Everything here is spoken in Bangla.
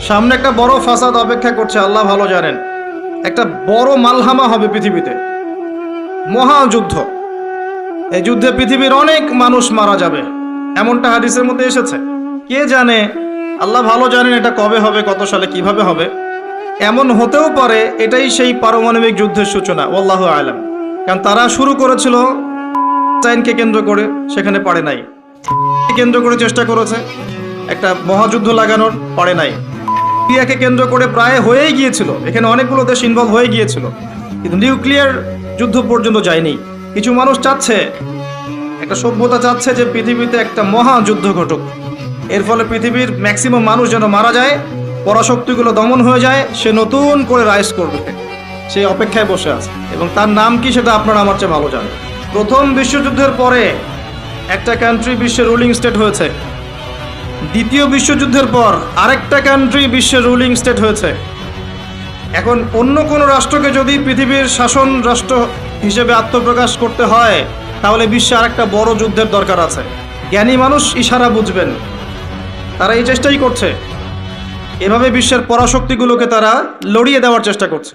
সামনে একটা বড় ফাসাদ অপেক্ষা করছে, আল্লাহ ভালো জানেন। একটা বড় মালহামা হবে পৃথিবীতে, মহাযুদ্ধ। এই যুদ্ধে পৃথিবীর অনেক মানুষ মারা যাবে, এমনটা হাদিসের মধ্যে এসেছে। কে জানে, আল্লাহ ভালো জানেন এটা কবে হবে, কত সালে, কিভাবে হবে। এমন হতেও পারে এটাই সেই পারমাণবিক যুদ্ধের সূচনা, আল্লাহু আলাম। কারণ তারা শুরু করেছিল চাইনকে কেন্দ্র করে, সেখানে পারে নাই। কেন্দ্র করে চেষ্টা করেছে একটা মহাযুদ্ধ লাগানোর, পারে নাই। সিরিয়াকে কেন্দ্র করে প্রায় হয়েই গিয়েছিল, এখানে অনেকগুলো দেশ ইনভলভ হয়ে গিয়েছিল, কিন্তু নিউক্লিয়ার যুদ্ধ পর্যন্ত যায়নি। কিছু মানুষ চাচ্ছে, একটা সভ্যতা চাচ্ছে যে পৃথিবীতে একটা মহাযুদ্ধ ঘটুক, এর ফলে পৃথিবীর ম্যাক্সিমাম মানুষ যেন মারা যায়, পরাশক্তিগুলো দমন হয়ে যায়, সে নতুন করে রাইজ করবে। সেই অপেক্ষায় বসে আছে, এবং তার নাম কি সেটা আপনারা আমার চেয়ে ভালো জানেন। প্রথম বিশ্বযুদ্ধের পরে একটা কান্ট্রি বিশ্বের রুলিং স্টেট হয়েছে, দ্বিতীয় বিশ্বযুদ্ধের পর আরেকটা কান্ট্রি বিশ্বের রুলিং স্টেট হয়েছে। এখন অন্য কোনো রাষ্ট্রকে যদি পৃথিবীর শাসন রাষ্ট্র হিসেবে আত্মপ্রকাশ করতে হয়, তাহলে বিশ্বে আরেকটা বড় যুদ্ধের দরকার আছে। জ্ঞানী মানুষ ইশারা বুঝবেন, তারা এই চেষ্টাই করছে। এভাবে বিশ্বের পরাশক্তিগুলোকে তারা লড়িয়ে দেওয়ার চেষ্টা করছে।